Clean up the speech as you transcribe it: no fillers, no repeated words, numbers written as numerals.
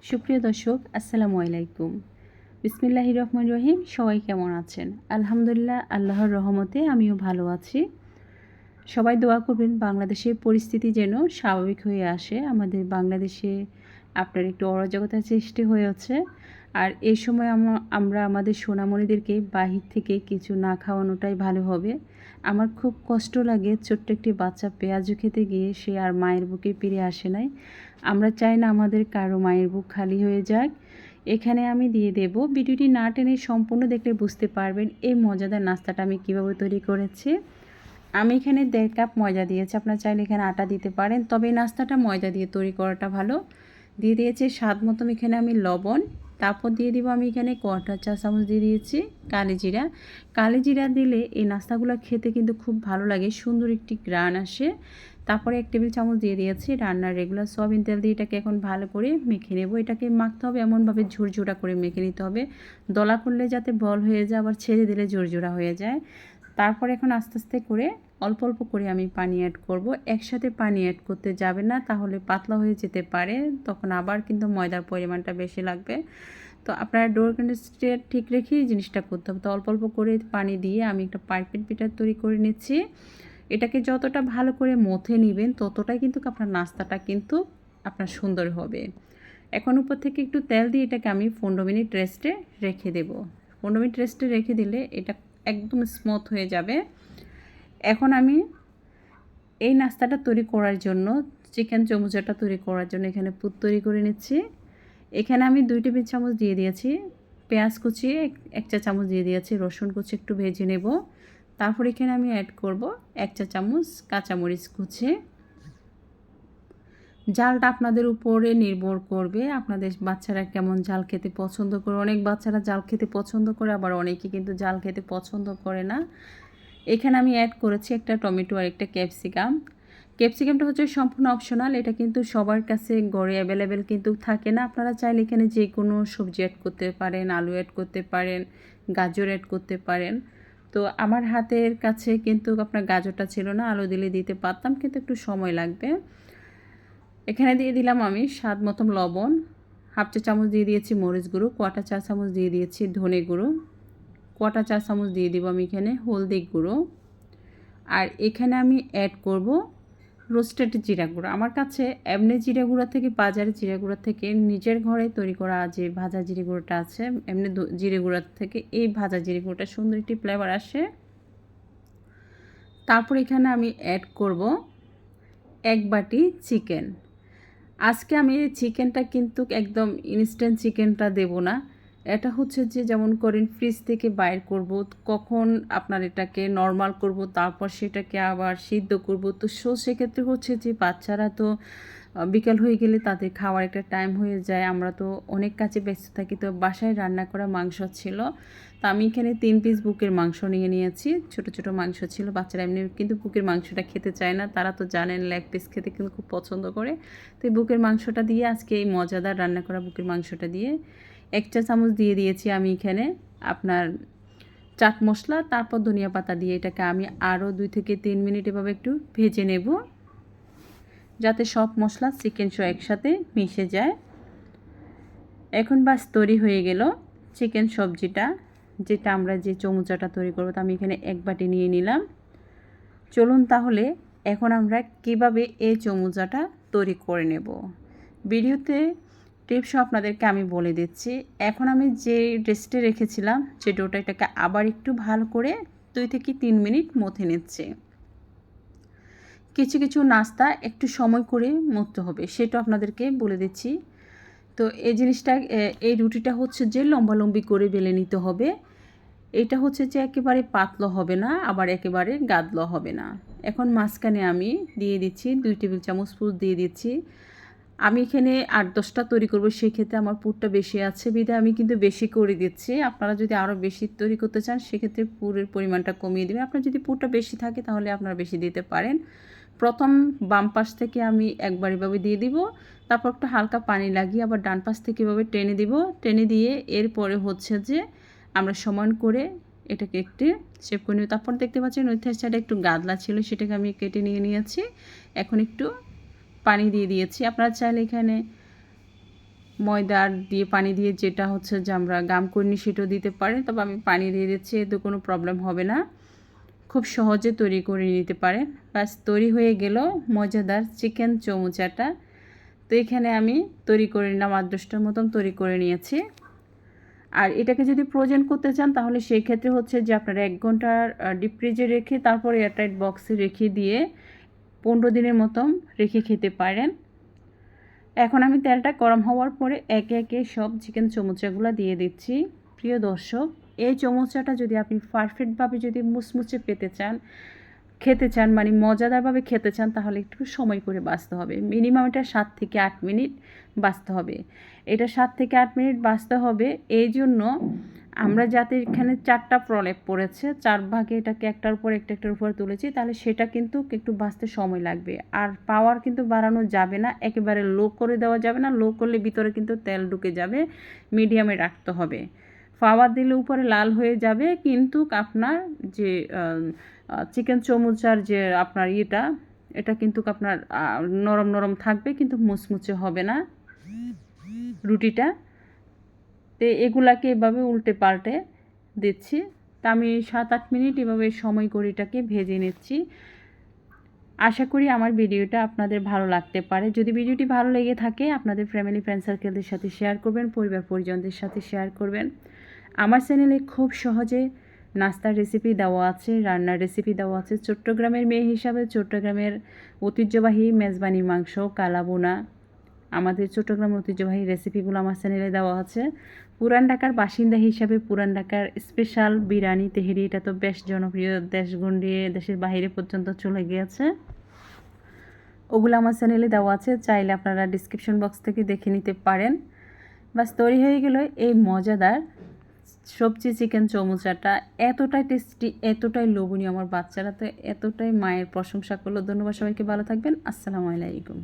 সুপ্রিয় দর্শক, আসসালামু আলাইকুম। বিসমিল্লাহির রহমানির রহিম। সবাই কেমন আছেন? আলহামদুলিল্লাহ, আল্লাহর রহমতে আমিও ভালো আছি। সবাই দোয়া করবেন বাংলাদেশের পরিস্থিতি যেন স্বাভাবিক হয়ে আসে। আমাদের বাংলাদেশে আপনার একটু অরাজকতার সৃষ্টি হয়েছে। আর এই সময় আমরা আমাদের সোনামণিদেরকে বাহির থেকে কিছু না খাওয়ানোটাই ভালো হবে। আমার খুব কষ্ট লাগে, ছোট্ট একটি বাচ্চা পেঁয়াজু খেতে গিয়ে সে আর মায়ের বুকে ফিরে আসে নাই। আমরা চাই না আমাদের কারো মায়ের বুক খালি হয়ে যাক। এখানে আমি দিয়ে দেব, ভিডিওটি না টেনে সম্পূর্ণ দেখলে বুঝতে পারবেন এই মজাদার নাস্তাটা আমি কীভাবে তৈরি করেছি। আমি এখানে 1.5 কাপ ময়দা দিয়েছি, আপনারা চাইলে এখানে আটা দিতে পারেন, তবে এই নাস্তাটা ময়দা দিয়ে তৈরি করাটা ভালো। দিয়ে দিয়েছি স্বাদ মতো এখানে আমি লবণ। তারপর দিয়ে দিব আমি এখানে 1/4 চা চামচ দিয়ে দিয়েছি কালি জিরা। কালি জিরা দিলে এই নাস্তাগুলো খেতে কিন্তু খুব ভালো লাগে, সুন্দর একটি ঘ্রাণ আসে। তারপরে 1 টেবিল চামচ দিয়ে দিয়েছি রান্নার রেগুলার সয়াবিন তেল দিয়ে এটাকে এখন ভালো করে মেখে নেব। এটাকে মাখতে হবে এমনভাবে ঝুরঝুরা করে মেখে নিতে হবে, দলা করলে যাতে বল হয়ে যায়, আবার ছেড়ে দিলে ঝুরঝুরা হয়ে যায়। তারপর এখন আস্তে আস্তে করে অল্প অল্প করে আমি পানি অ্যাড করব। একসাথে পানি অ্যাড করতে যাবেন না, তাহলে পাতলা হয়ে যেতে পারে, তখন আবার কিন্তু ময়দার পরিমাণটা বেশি লাগবে। তো আপনারা ডোর কন্সিস্টেন্সি ঠিক রেখেই জিনিসটা করতে হবে। তো অল্প অল্প করে পানি দিয়ে আমি একটা পারফেক্ট ব্যাটার তৈরি করে নিচ্ছি। এটাকে যতটা ভালো করে মথে নেবেন ততটাই কিন্তু আপনার নাস্তাটা কিন্তু আপনার সুন্দর হবে। এখন উপর থেকে একটু তেল দিয়ে এটাকে আমি 15 মিনিট রেস্টে রেখে দেব। 15 মিনিট রেস্টে রেখে দিলে এটা একদম স্মুথ হয়ে যাবে। এখন আমি এই নাস্তাটা তৈরি করার জন্য, চিকেন চমুচাটা তৈরি করার জন্য এখানে পুর তৈরি করে নিচ্ছি। এখানে আমি 2 টেবিল চামচ দিয়ে দিয়েছি পেঁয়াজ কুচি, 1 চা চামচ দিয়ে দিয়েছি রসুন কুচি, একটু ভেজে নেব। তারপর এখানে আমি অ্যাড করব 1 চা চামচ কাঁচামরিচ কুচি। ঝালটা আপনাদের উপরে নির্ভর করবে, আপনাদের বাচ্চারা কেমন ঝাল খেতে পছন্দ করে। অনেক বাচ্চারা ঝাল খেতে পছন্দ করে, আবার অনেকে কিন্তু ঝাল খেতে পছন্দ করে না। এখানে আমি অ্যাড করেছি একটা টমেটো আর একটা ক্যাপসিকাম। ক্যাপসিকামটা হচ্ছে সম্পূর্ণ অপশনাল, এটা কিন্তু সবার কাছে ঘরে অ্যাভেলেবেল কিন্তু থাকে না। আপনারা চাইলে এখানে যে কোনো সবজি অ্যাড করতে পারেন, আলু অ্যাড করতে পারেন, গাজর অ্যাড করতে পারেন। তো আমার হাতের কাছে কিন্তু আপনার গাজরটা ছিল না, আলু দিলে দিতে পারতাম, কিন্তু একটু সময় লাগবে। এখানে দিয়ে দিলাম আমি স্বাদ মতো লবণ, 1/2 চা চামচ দিয়ে দিয়েছি মরিচ গুঁড়ো, 1/4 চা চামচ দিয়ে দিয়েছি ধনে গুঁড়ো, 1/4 চা চামচ দিয়ে দিব আমি এখানে হলদি গুঁড়ো। আর এখানে আমি অ্যাড করব রোস্টেড জিরা গুঁড়ো। আমার কাছে এমনি জিরা গুঁড়ো থেকে, বাজারে জিরা গুঁড়ো থেকে, নিজের ঘরে তৈরি করা যে ভাজা জিরে গুঁড়োটা আছে, এমনি জিরে গুঁড়ো থেকে এই ভাজা জিরে গুঁড়োটা সুন্দর একটি ফ্লেভার আসে। তারপর এখানে আমি অ্যাড করব 1 বাটি চিকেন। আজকে আমি চিকেনটা কিন্তু একদম ইনস্ট্যান্ট চিকেনটা দেব না। এটা হচ্ছে যে যেমন করেন ফ্রিজ থেকে বাইর করব, কখন আপনার এটাকে নরমাল করব, তারপর সেটাকে আবার সিদ্ধ করব। তো সেক্ষেত্রে হচ্ছে যে বাচ্চারা তো বিকাল হয়ে গেলে তাদের খাওয়ার একটা টাইম হয়ে যায়, আমরা তো অনেক কাজে ব্যস্ত থাকি। তো বাসায় রান্না করা মাংস ছিল, তো আমি এখানে 3 পিস বুকের মাংস নিয়ে নিয়েছি। ছোট ছোট মাংস ছিল, বাচ্চারা এমনি কিন্তু বুকের মাংসটা খেতে চায় না, তারা তো জানেন লেগ পিস খেতে কিন্তু খুব পছন্দ করে। তো এই বুকের মাংসটা দিয়ে আজকে এই মজাদার রান্না করা বুকের মাংসটা দিয়ে 1 চা চামচ দিয়ে দিয়েছি আমি এখানে আপনার চাট মশলা, তারপর ধনিয়া পাতা দিয়ে এটাকে আমি আরও 2 থেকে 3 মিনিট এভাবে একটু ভেজে নেব, যাতে সব মশলা চিকেন সহ একসাথে মিশে যায়। এখন বাস তৈরি হয়ে গেল চিকেন সবজিটা, যেটা আমরা যে চমুচাটা তৈরি করবো। তো আমি এখানে 1 বাটি নিয়ে নিলাম। চলুন তাহলে এখন আমরা কিভাবে এই চমুচাটা তৈরি করে নেব, ভিডিওতে টিপস আপনাদেরকে আমি বলে দিচ্ছি। এখন আমি যে রেস্টে রেখেছিলাম যে ডোটা, এটাকে আবার একটু ভালো করে 2 থেকে 3 মিনিট মথে নিচ্ছে। কিছু কিছু নাস্তা একটু সময় করে মথতে হবে, সেটা আপনাদেরকে বলে দিচ্ছি। তো এই জিনিসটা, এই রুটিটা হচ্ছে যে লম্বালম্বি করে বেলে নিতে হবে। এটা হচ্ছে যে একেবারে পাতলা হবে না, আবার একেবারে গাদলা হবে না। এখন মাঝখানে আমি দিয়ে দিচ্ছি 2 টেবিল চামচ পুর দিয়ে দিচ্ছি। আমি এখানে 8-10টা তৈরি করব, সেক্ষেত্রে আমার পুরটা বেশি আছে বিধায় আমি কিন্তু বেশি করে দিচ্ছি। আপনারা যদি আরও বেশি তৈরি করতে চান সেক্ষেত্রে পুরের পরিমাণটা কমিয়ে দেবেন। আপনার যদি পুরটা বেশি থাকে তাহলে আপনারা বেশি দিতে পারেন। প্রথম বাম পাশ থেকে আমি একবার এভাবে দিয়ে দিব, তারপর একটু হালকা পানি লাগিয়ে আবার ডান পাশ থেকে এভাবে টেনে দিব। টেনে দিয়ে এরপরে হচ্ছে যে আমরা সমান করে এটাকে একটু শেপ করে নিব। তারপর দেখতে পাচ্ছেন ওই সাইডে একটু গাদলা ছিল, সেটাকে আমি কেটে নিয়ে নিয়েছি। এখন একটু পানি দিয়ে দিয়েছি। আপনারা চাইলে এখানে ময়দা দিয়ে পানি দিয়ে যেটা হচ্ছে যে আমরা গাম করি সেটাও দিতে পারেন, তবে আমি পানি দিয়ে দিচ্ছি, এতে কোনো প্রবলেম হবে না, খুব সহজে তৈরি করে নিতে পারেন। বাস তৈরি হয়ে গেল মজাদার চিকেন চৌমুচাটা। তো এখানে আমি তৈরি করে নিলাম 8-10টার মতন তৈরি করে নিয়েছি। আর এটাকে যদি ফ্রোজেন করতে চান তাহলে সেই ক্ষেত্রে হচ্ছে যে আপনারা 1 ঘন্টা ডিপ ফ্রিজে রেখে তারপরে এয়ারটাইট বক্সে রেখে দিয়ে 15 দিনের মতন রেখে খেতে পারেন। এখন আমি তেলটা গরম হওয়ার পরে একে একে সব চিকেন চমচাগুলো দিয়ে দিচ্ছি। প্রিয় দর্শক, এই চমচাটা যদি আপনি পারফেক্টভাবে যদি মুচমুচে খেতে চান মানে মজাদারভাবে খেতে চান তাহলে একটু সময় করে বাছতে হবে। মিনিমাম এটা 7 থেকে 8 মিনিট বাছতে হবে। এটা 7 থেকে 8 মিনিট বাছতে হবে এই জন্য আমরা যাতে এখানে 4টা প্রলেপ পড়েছে, 4 ভাগে এটাকে একটার উপর একটার উপর তুলেছি, তাহলে সেটা কিন্তু একটু বাছতে সময় লাগবে। আর পাওয়ার কিন্তু বাড়ানো যাবে না, একেবারে লো করে দেওয়া যাবে না, লো করলে ভিতরে কিন্তু তেল ঢুকে যাবে, মিডিয়ামে রাখতে হবে। পাওয়ার দিলে উপরে লাল হয়ে যাবে কিন্তু আপনার যে চিকেন চমুচার যে আপনার এটা কিন্তু আপনার নরম নরম থাকবে কিন্তু মুচমুচে হবে না রুটিটা। তো এগুলাকে এভাবে উল্টে পাল্টে দিচ্ছি। তা আমি 7-8 মিনিট এভাবে সময় করে এটাকে ভেজে নিচ্ছি। আশা করি আমার ভিডিওটা আপনাদের ভালো লাগতে পারে। যদি ভিডিওটি ভালো লেগে থাকে আপনাদের ফ্যামিলি ফ্রেন্ড সার্কেলদের সাথে শেয়ার করবেন, পরিবার পরিজনদের সাথে শেয়ার করবেন। আমার চ্যানেলে খুব সহজে নাস্তার রেসিপি দেওয়া আছে, রান্নার রেসিপি দেওয়া আছে। চট্টগ্রামের মেয়ে হিসাবে চট্টগ্রামের ঐতিহ্যবাহী মেজবানি মাংস, কালাবোনা, আমাদের চট্টগ্রামের ঐতিহ্যবাহী রেসিপিগুলো আমার চ্যানেলে দেওয়া আছে। পুরান ঢাকার বাসিন্দা হিসাবে পুরান ঢাকার স্পেশাল বিরিয়ানি তেহেরি, এটা তো বেশ জনপ্রিয়, দেশ গন্ডিয়ে দেশের বাইরে পর্যন্ত চলে গিয়েছে। ওগুলো আমার চ্যানেলে দেওয়া আছে, চাইলে আপনারা ডিসক্রিপশন বক্স থেকে দেখে নিতে পারেন। বাস তৈরি হয়ে গেল এই মজাদার সবজি চিকেন চৌমুচাটা। এতটাই টেস্টি, এতটাই লোভনীয়, আমার বাচ্চারা তো এতটাই মায়ের প্রশংসা করলো। ধন্যবাদ সবাইকে, ভালো থাকবেন। আসসালামু আলাইকুম।